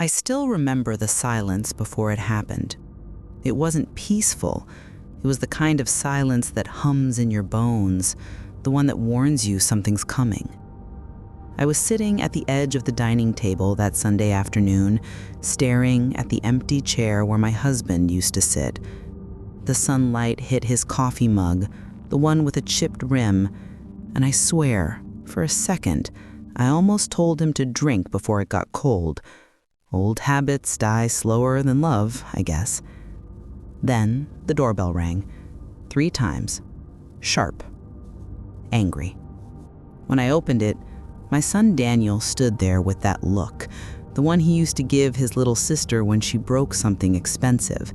I still remember the silence before it happened. It wasn't peaceful. It was the kind of silence that hums in your bones, the one that warns you something's coming. I was sitting at the edge of the dining table that Sunday afternoon, staring at the empty chair where my husband used to sit. The sunlight hit his coffee mug, the one with a chipped rim, and I swear, for a second, I almost told him to drink before it got cold. Old habits die slower than love, I guess. Then the doorbell rang, 3 times, sharp, angry. When I opened it, my son Daniel stood there with that look, the one he used to give his little sister when she broke something expensive,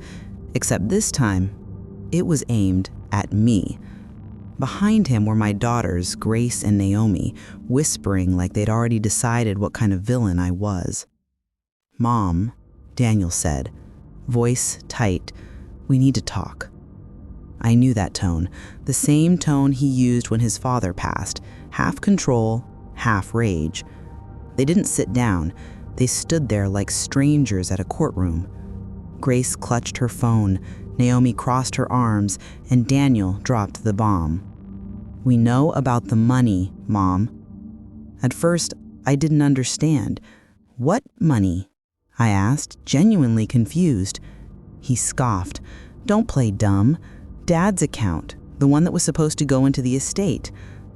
except this time, it was aimed at me. Behind him were my daughters, Grace and Naomi, whispering like they'd already decided what kind of villain I was. "Mom," Daniel said, voice tight, "we need to talk." I knew that tone, the same tone he used when his father passed, half control, half rage. They didn't sit down. They stood there like strangers at a courtroom. Grace clutched her phone, Naomi crossed her arms, and Daniel dropped the bomb. "We know about the money, Mom." At first, I didn't understand. "What money?" I asked, genuinely confused. He scoffed. "Don't play dumb. Dad's account, the one that was supposed to go into the estate.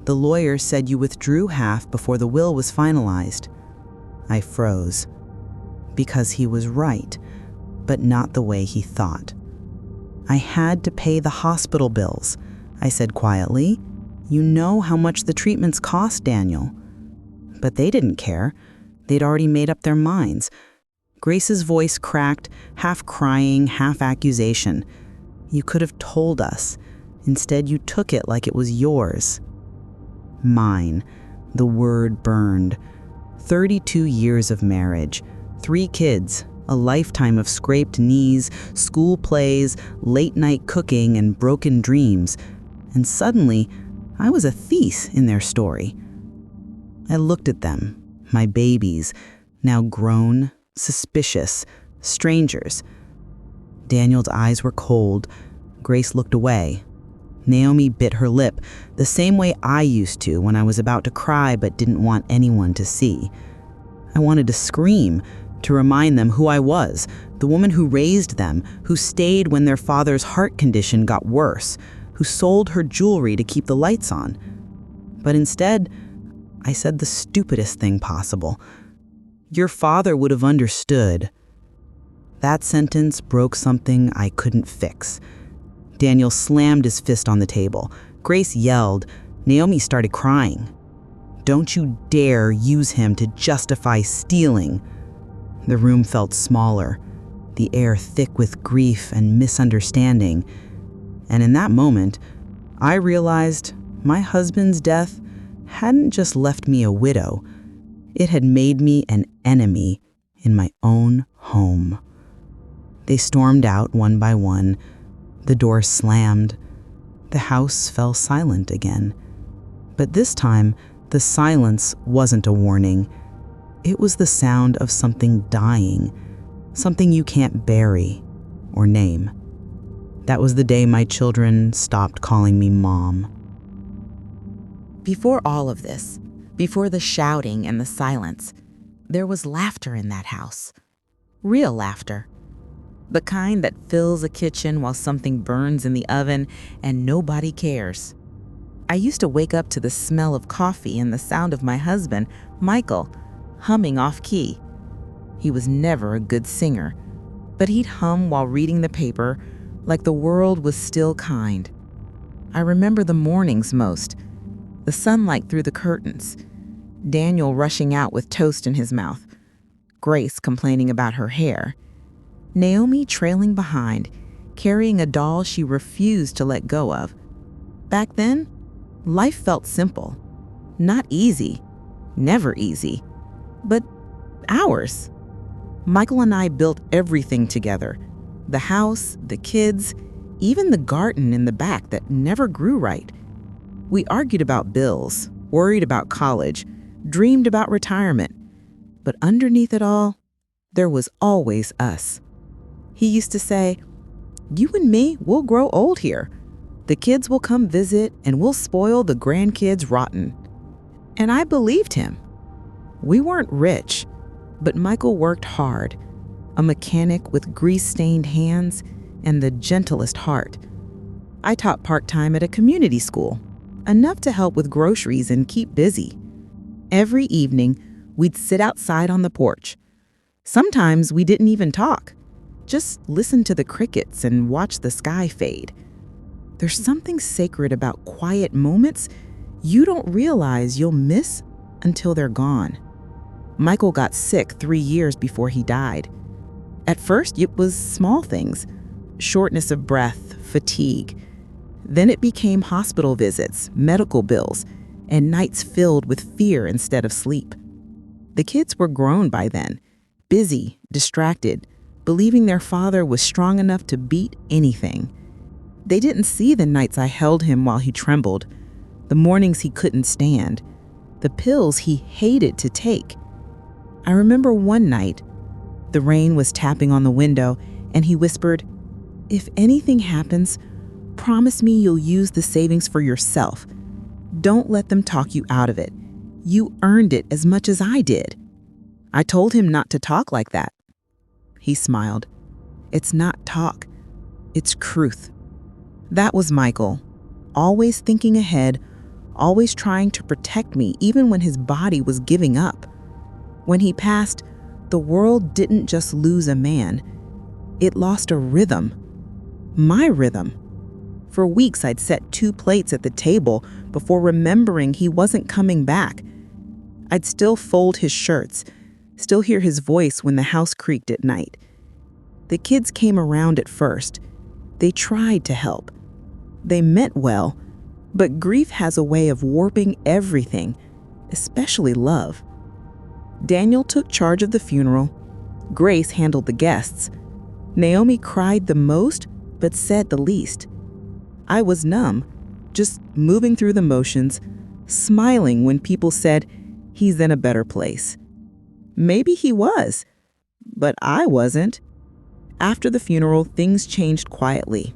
The lawyer said you withdrew half before the will was finalized." I froze. Because he was right, but not the way he thought. "I had to pay the hospital bills," I said quietly. "You know how much the treatments cost, Daniel." But they didn't care. They'd already made up their minds. Grace's voice cracked, half crying, half accusation. "You could have told us. Instead, you took it like it was yours." Mine. The word burned. 32 years of marriage, 3 kids, a lifetime of scraped knees, school plays, late-night cooking, and broken dreams. And suddenly, I was a thief in their story. I looked at them, my babies, now grown, suspicious, strangers. Daniel's eyes were cold. Grace looked away. Naomi bit her lip, the same way I used to when I was about to cry but didn't want anyone to see. I wanted to scream, to remind them who I was, the woman who raised them, who stayed when their father's heart condition got worse, who sold her jewelry to keep the lights on. But instead, I said the stupidest thing possible. "Your father would have understood." That sentence broke something I couldn't fix. Daniel slammed his fist on the table. Grace yelled. Naomi started crying. "Don't you dare use him to justify stealing." The room felt smaller, the air thick with grief and misunderstanding. And in that moment, I realized my husband's death hadn't just left me a widow. It had made me an enemy in my own home. They stormed out one by one. The door slammed. The house fell silent again. But this time, the silence wasn't a warning. It was the sound of something dying, something you can't bury or name. That was the day my children stopped calling me Mom. Before all of this, before the shouting and the silence, there was laughter in that house. Real laughter. The kind that fills a kitchen while something burns in the oven and nobody cares. I used to wake up to the smell of coffee and the sound of my husband, Michael, humming off-key. He was never a good singer, but he'd hum while reading the paper like the world was still kind. I remember the mornings most, the sunlight through the curtains, Daniel rushing out with toast in his mouth, Grace complaining about her hair, Naomi trailing behind, carrying a doll she refused to let go of. Back then, life felt simple. Not easy, never easy, but ours. Michael and I built everything together. The house, the kids, even the garden in the back that never grew right. We argued about bills, worried about college, dreamed about retirement. But underneath it all, There was always us. He used to say, "You and me, we'll grow old here. The kids will come visit and we'll spoil the grandkids rotten." And I believed him. We weren't rich, but Michael worked hard, a mechanic with grease-stained hands and the gentlest heart. I taught part-time at a community school, enough to help with groceries and keep busy. Every evening, we'd sit outside on the porch. Sometimes we didn't even talk, just listen to the crickets and watch the sky fade. There's something sacred about quiet moments you don't realize you'll miss until they're gone. Michael got sick 3 years before he died. At first, it was small things, shortness of breath, fatigue. Then it became hospital visits, medical bills, and nights filled with fear instead of sleep. The kids were grown by then, busy, distracted, believing their father was strong enough to beat anything. They didn't see the nights I held him while he trembled, the mornings he couldn't stand, the pills he hated to take. I remember one night, the rain was tapping on the window, and he whispered, "If anything happens, promise me you'll use the savings for yourself. Don't let them talk you out of it. You earned it as much as I did." I told him not to talk like that. He smiled. "It's not talk, it's truth." That was Michael, always thinking ahead, always trying to protect me even when his body was giving up. When he passed, the world didn't just lose a man. It lost a rhythm. My rhythm. For weeks, I'd set 2 plates at the table before remembering he wasn't coming back. I'd still fold his shirts, still hear his voice when the house creaked at night. The kids came around at first. They tried to help. They meant well, but grief has a way of warping everything, especially love. Daniel took charge of the funeral. Grace handled the guests. Naomi cried the most, but said the least. I was numb, just moving through the motions, smiling when people said, "He's in a better place." Maybe he was, but I wasn't. After the funeral, things changed quietly.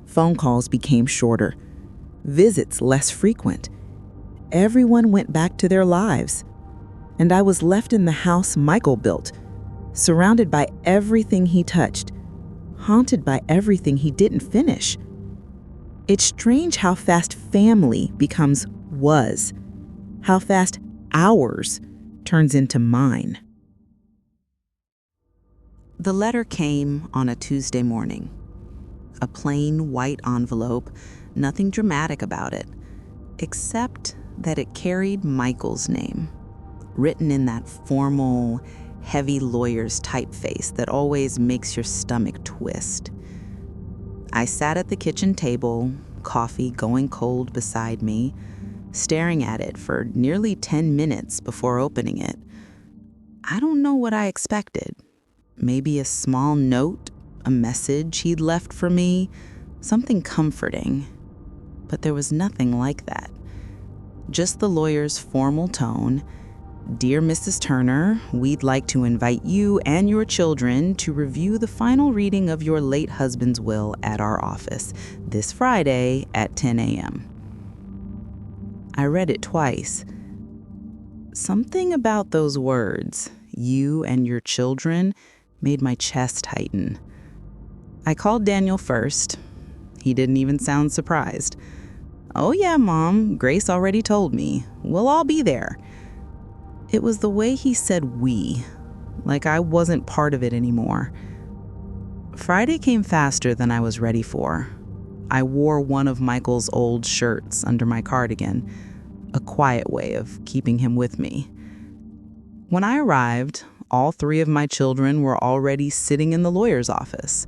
Phone calls became shorter, visits less frequent. Everyone went back to their lives, and I was left in the house Michael built, surrounded by everything he touched, haunted by everything he didn't finish. It's strange how fast family becomes was, how fast ours turns into mine. The letter came on a Tuesday morning. A plain white envelope, nothing dramatic about it, except that it carried Michael's name, written in that formal, heavy lawyer's typeface that always makes your stomach twist. I sat at the kitchen table, coffee going cold beside me, staring at it for nearly 10 minutes before opening it. I don't know what I expected. Maybe a small note, a message he'd left for me, something comforting. But there was nothing like that. Just the lawyer's formal tone. "Dear Mrs. Turner, we'd like to invite you and your children to review the final reading of your late husband's will at our office this Friday at 10 a.m. I read it twice. Something about those words, "you and your children," made my chest tighten. I called Daniel first. He didn't even sound surprised. "Oh yeah, Mom, Grace already told me. We'll all be there." It was the way he said "we," like I wasn't part of it anymore. Friday came faster than I was ready for. I wore one of Michael's old shirts under my cardigan, a quiet way of keeping him with me. When I arrived, all 3 of my children were already sitting in the lawyer's office.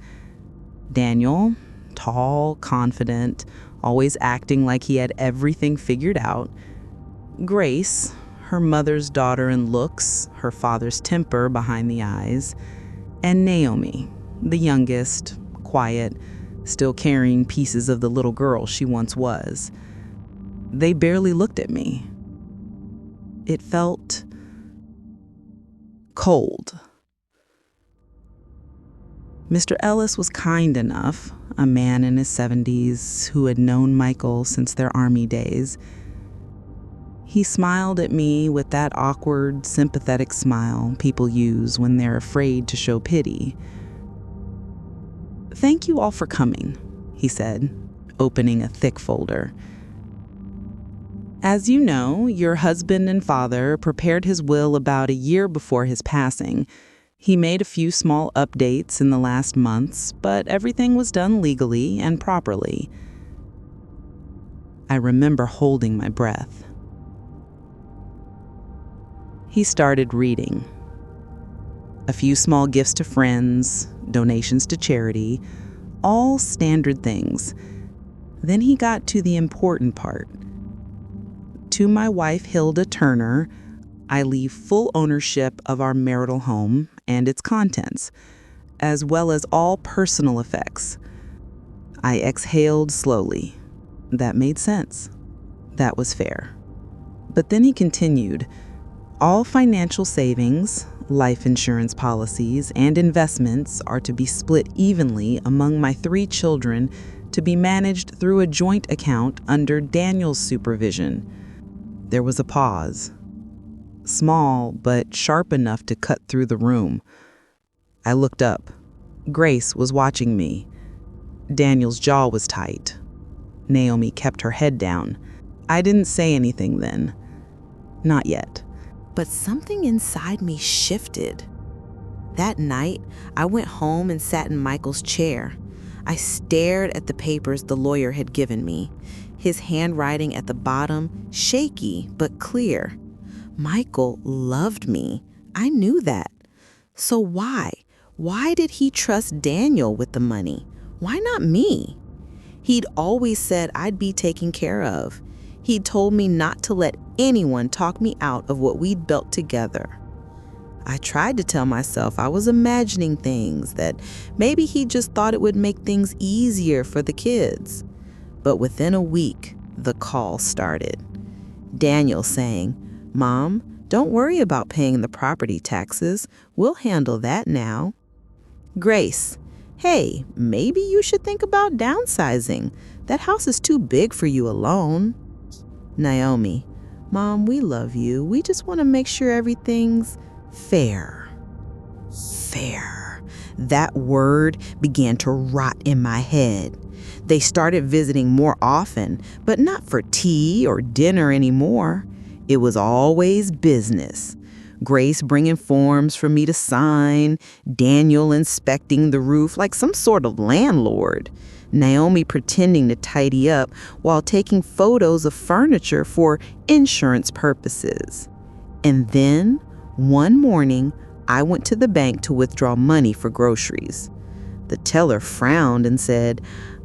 Daniel, tall, confident, always acting like he had everything figured out. Grace, her mother's daughter in looks, her father's temper behind the eyes. And Naomi, the youngest, quiet, still carrying pieces of the little girl she once was. They barely looked at me. It felt cold. Mr. Ellis was kind enough, a man in his 70s who had known Michael since their army days. He smiled at me with that awkward, sympathetic smile people use when they're afraid to show pity. "Thank you all for coming," he said, opening a thick folder. "As you know, your husband and father prepared his will about a year before his passing. He made a few small updates in the last months, but everything was done legally and properly." I remember holding my breath. He started reading. A few small gifts to friends, donations to charity, all standard things. Then he got to the important part. "To my wife, Hilda Turner, I leave full ownership of our marital home and its contents, as well as all personal effects." I exhaled slowly. That made sense. That was fair. But then he continued, "All financial savings, life insurance policies, and investments are to be split evenly among my 3 children to be managed through a joint account under Daniel's supervision." There was a pause. Small, but sharp enough to cut through the room. I looked up. Grace was watching me. Daniel's jaw was tight. Naomi kept her head down. I didn't say anything then. Not yet. But something inside me shifted. That night, I went home and sat in Michael's chair. I stared at the papers the lawyer had given me, his handwriting at the bottom, shaky but clear. Michael loved me. I knew that. So why? Why did he trust Daniel with the money? Why not me? He'd always said I'd be taken care of. He'd told me not to let anyone talk me out of what we'd built together. I tried to tell myself I was imagining things, that maybe he just thought it would make things easier for the kids. But within a week, the call started. Daniel saying, "Mom, don't worry about paying the property taxes. We'll handle that now." Grace, "Hey, maybe you should think about downsizing. That house is too big for you alone." Naomi, "Mom, we love you. We just want to make sure everything's fair." Fair. That word began to rot in my head. They started visiting more often, but not for tea or dinner anymore. It was always business. Grace bringing forms for me to sign, Daniel inspecting the roof like some sort of landlord, Naomi pretending to tidy up while taking photos of furniture for insurance purposes. And then, one morning, I went to the bank to withdraw money for groceries. The teller frowned and said,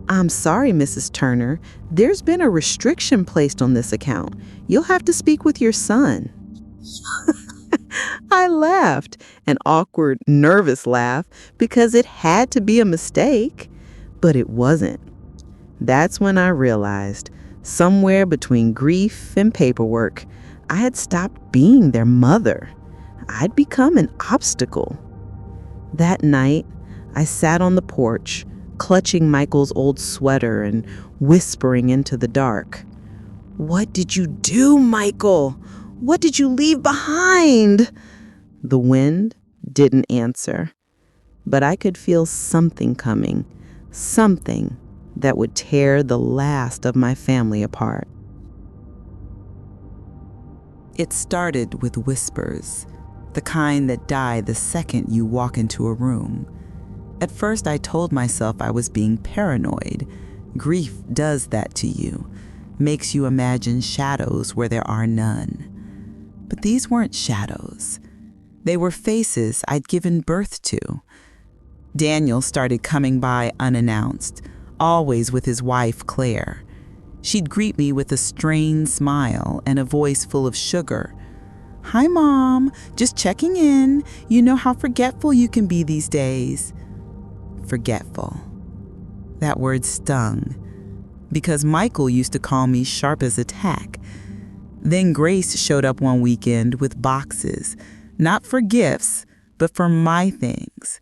"I'm sorry, Mrs. Turner. There's been a restriction placed on this account. You'll have to speak with your son." I laughed, an awkward, nervous laugh, because it had to be a mistake. But it wasn't. That's when I realized, somewhere between grief and paperwork, I had stopped being their mother. I'd become an obstacle. That night, I sat on the porch, clutching Michael's old sweater and whispering into the dark. "What did you do, Michael? What did you leave behind?" The wind didn't answer, but I could feel something coming, something that would tear the last of my family apart. It started with whispers, the kind that die the second you walk into a room. At first, I told myself I was being paranoid. Grief does that to you, makes you imagine shadows where there are none. But these weren't shadows. They were faces I'd given birth to. Daniel started coming by unannounced, always with his wife, Claire. She'd greet me with a strained smile and a voice full of sugar. "Hi, Mom. Just checking in. You know how forgetful you can be these days." Forgetful. That word stung, because Michael used to call me sharp as a tack. Then Grace showed up one weekend with boxes, not for gifts, but for my things.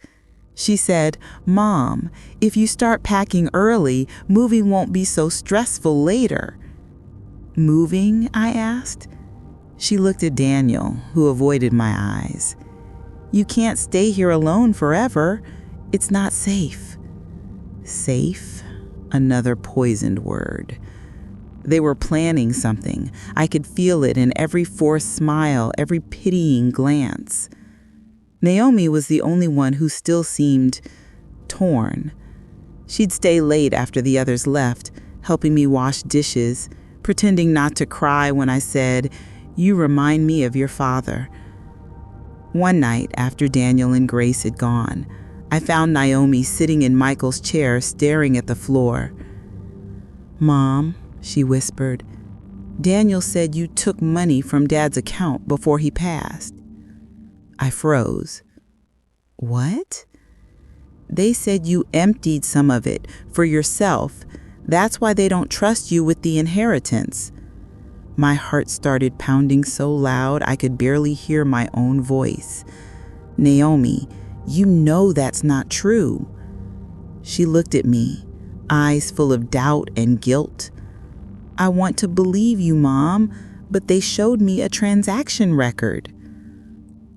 She said, "Mom, if you start packing early, moving won't be so stressful later." "Moving?" I asked. She looked at Daniel, who avoided my eyes. "You can't stay here alone forever. It's not safe." Safe? Another poisoned word. They were planning something. I could feel it in every forced smile, every pitying glance. Naomi was the only one who still seemed torn. She'd stay late after the others left, helping me wash dishes, pretending not to cry when I said, "You remind me of your father." One night, after Daniel and Grace had gone, I found Naomi sitting in Michael's chair staring at the floor. "Mom," she whispered, "Daniel said you took money from Dad's account before he passed." I froze. "What?" "They said you emptied some of it for yourself. That's why they don't trust you with the inheritance." My heart started pounding so loud I could barely hear my own voice. "Naomi, you know that's not true." She looked at me, eyes full of doubt and guilt. "I want to believe you, Mom, but they showed me a transaction record."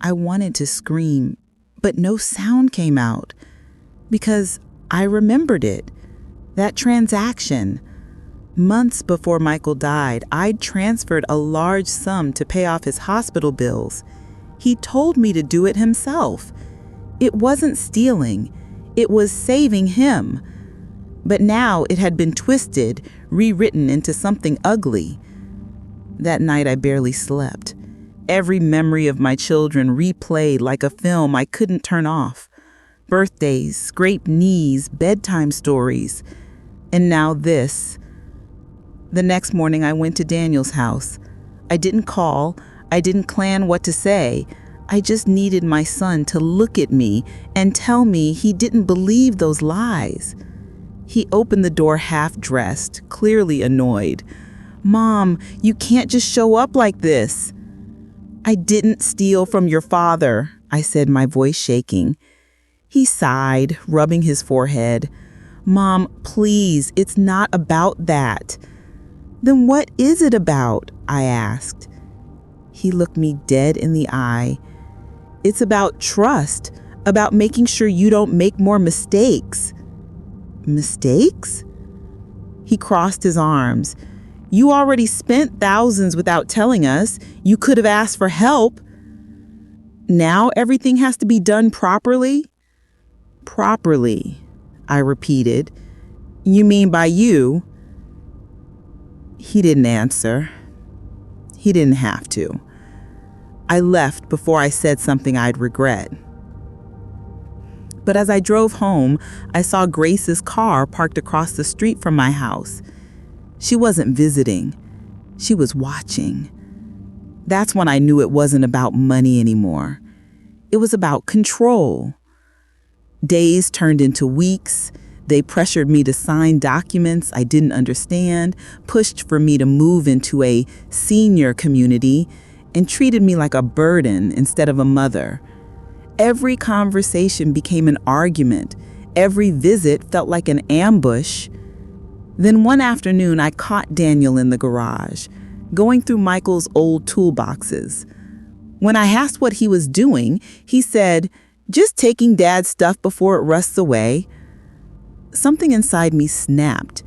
I wanted to scream, but no sound came out, because I remembered it. That transaction. Months before Michael died, I'd transferred a large sum to pay off his hospital bills. He told me to do it himself. It wasn't stealing. It was saving him. But now it had been twisted, rewritten into something ugly. That night I barely slept. Every memory of my children replayed like a film I couldn't turn off. Birthdays, scraped knees, bedtime stories. And now this. The next morning I went to Daniel's house. I didn't call. I didn't plan what to say. I just needed my son to look at me and tell me he didn't believe those lies. He opened the door half-dressed, clearly annoyed. "Mom, you can't just show up like this." "I didn't steal from your father," I said, my voice shaking. He sighed, rubbing his forehead. "Mom, please, it's not about that." "Then what is it about?" I asked. He looked me dead in the eye. "It's about trust, about making sure you don't make more mistakes." "Mistakes?" He crossed his arms. "You already spent thousands without telling us. You could have asked for help. Now everything has to be done properly?" "Properly," I repeated. "You mean by you?" He didn't answer. He didn't have to. I left before I said something I'd regret. But as I drove home, I saw Grace's car parked across the street from my house. She wasn't visiting. She was watching. That's when I knew it wasn't about money anymore. It was about control. Days turned into weeks. They pressured me to sign documents I didn't understand, pushed for me to move into a senior community, and treated me like a burden instead of a mother. Every conversation became an argument. Every visit felt like an ambush. Then one afternoon, I caught Daniel in the garage, going through Michael's old toolboxes. When I asked what he was doing, he said, "Just taking Dad's stuff before it rusts away." Something inside me snapped.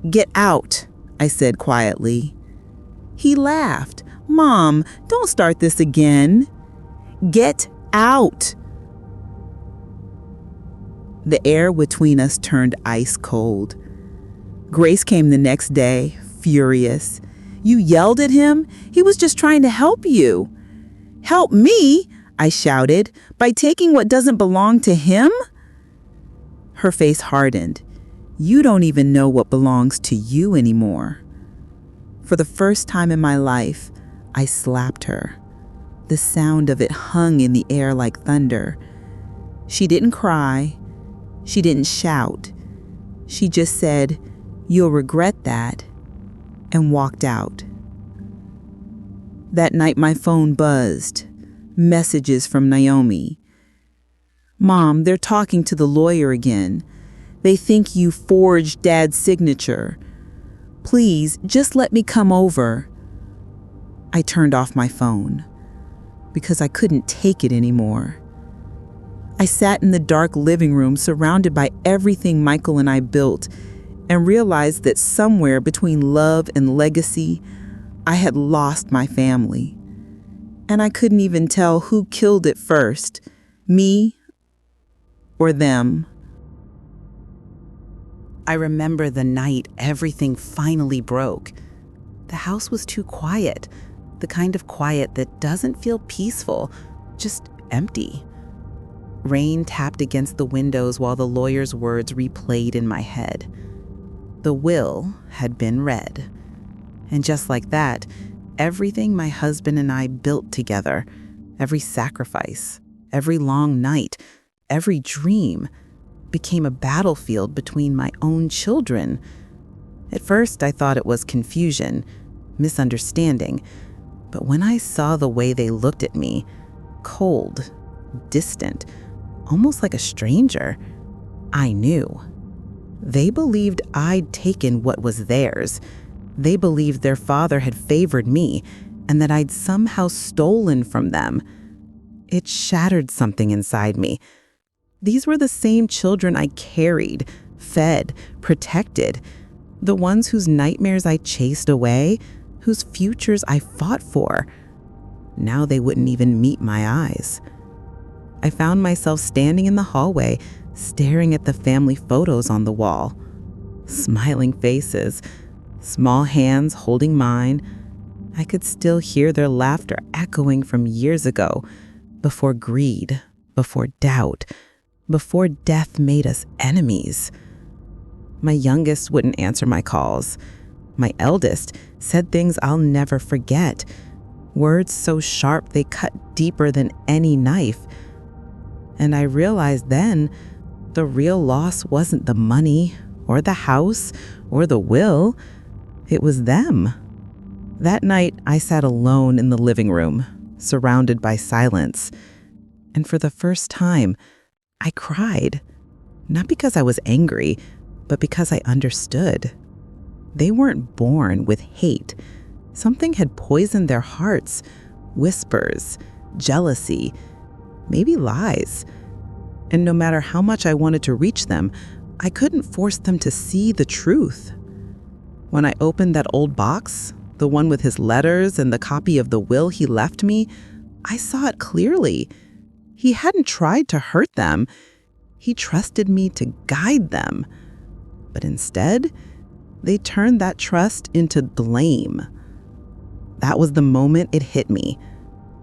"Get out," I said quietly. He laughed. "Mom, don't start this again." "Get out." The air between us turned ice cold. Grace came the next day, furious. "You yelled at him? He was just trying to help you." "Help me?" I shouted. "By taking what doesn't belong to him?" Her face hardened. "You don't even know what belongs to you anymore." For the first time in my life, I slapped her. The sound of it hung in the air like thunder. She didn't cry. She didn't shout. She just said, "You'll regret that," and walked out. That night my phone buzzed. Messages from Naomi. Mom, they're talking to the lawyer again. They think you forged Dad's signature. Please, just let me come over. I turned off my phone because I couldn't take it anymore. I sat in the dark living room surrounded by everything Michael and I built and realized that somewhere between love and legacy, I had lost my family. And I couldn't even tell who killed it first, me or them. I remember the night everything finally broke. The house was too quiet, the kind of quiet that doesn't feel peaceful, just empty. Rain tapped against the windows while the lawyer's words replayed in my head. The will had been read. And just like that, everything my husband and I built together, every sacrifice, every long night, every dream, became a battlefield between my own children. At first, I thought it was confusion, misunderstanding, but when I saw the way they looked at me, cold, distant, almost like a stranger, I knew. They believed I'd taken what was theirs. They believed their father had favored me and that I'd somehow stolen from them. It shattered something inside me. These were the same children I carried, fed, protected, the ones whose nightmares I chased away, whose futures I fought for. Now they wouldn't even meet my eyes. I found myself standing in the hallway, staring at the family photos on the wall. Smiling faces, small hands holding mine. I could still hear their laughter echoing from years ago, before greed, before doubt, before death made us enemies. My youngest wouldn't answer my calls. My eldest said things I'll never forget, words so sharp they cut deeper than any knife. And I realized then the real loss wasn't the money or the house or the will. It was them. That night, I sat alone in the living room, surrounded by silence. And for the first time, I cried. Not because I was angry, but because I understood. They weren't born with hate. Something had poisoned their hearts. Whispers, jealousy, maybe lies. And no matter how much I wanted to reach them, I couldn't force them to see the truth. When I opened that old box, the one with his letters and the copy of the will he left me, I saw it clearly. He hadn't tried to hurt them. He trusted me to guide them. But instead, they turned that trust into blame. That was the moment it hit me.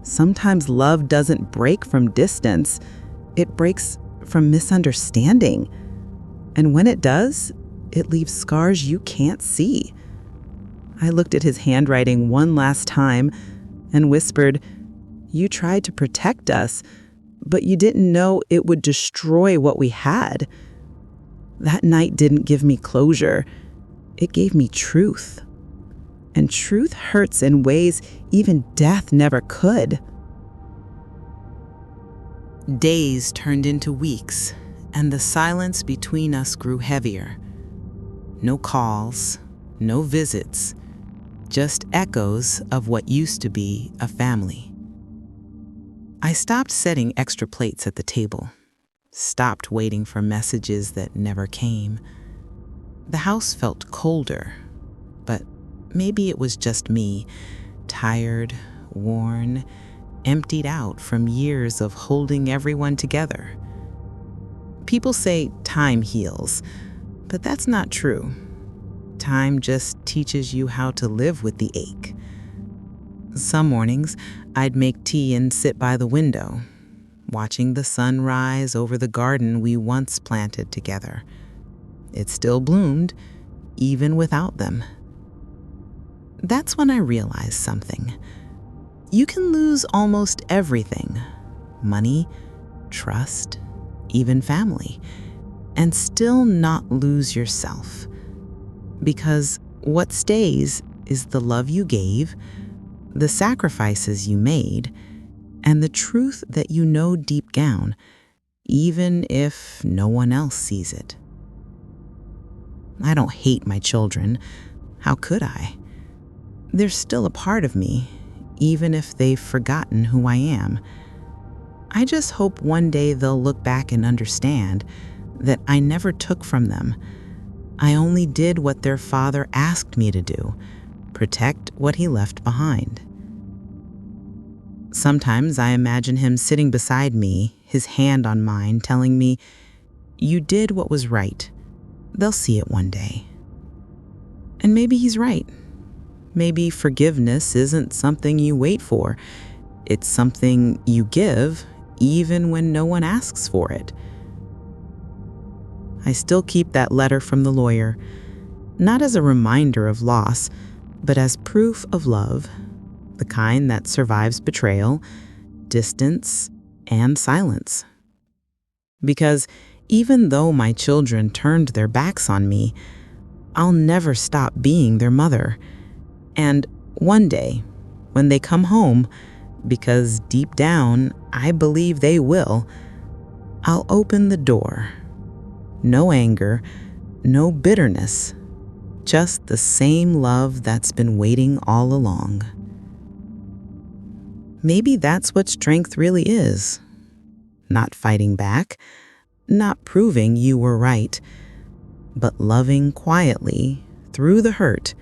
Sometimes love doesn't break from distance. It breaks from misunderstanding. And when it does, it leaves scars you can't see. I looked at his handwriting one last time and whispered, "You tried to protect us, but you didn't know it would destroy what we had." That night didn't give me closure. It gave me truth. And truth hurts in ways even death never could. Days turned into weeks, and the silence between us grew heavier. No calls, no visits, just echoes of what used to be a family. I stopped setting extra plates at the table, stopped waiting for messages that never came. The house felt colder, but maybe it was just me, tired, worn, emptied out from years of holding everyone together. People say time heals, but that's not true. Time just teaches you how to live with the ache. Some mornings, I'd make tea and sit by the window, watching the sun rise over the garden we once planted together. It still bloomed, even without them. That's when I realized something. You can lose almost everything, money, trust, even family, and still not lose yourself. Because what stays is the love you gave, the sacrifices you made, and the truth that you know deep down, even if no one else sees it. I don't hate my children. How could I? They're still a part of me, even if they've forgotten who I am. I just hope one day they'll look back and understand that I never took from them. I only did what their father asked me to do, protect what he left behind. Sometimes I imagine him sitting beside me, his hand on mine, telling me, "You did what was right. They'll see it one day." And maybe he's right. Maybe forgiveness isn't something you wait for. It's something you give, even when no one asks for it. I still keep that letter from the lawyer, not as a reminder of loss, but as proof of love, the kind that survives betrayal, distance, and silence. Because even though my children turned their backs on me, I'll never stop being their mother. And one day, when they come home, because deep down I believe they will, I'll open the door. No anger, no bitterness, just the same love that's been waiting all along. Maybe that's what strength really is. Not fighting back, not proving you were right, but loving quietly through the hurt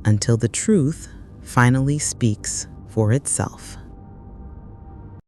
until the truth finally speaks for itself.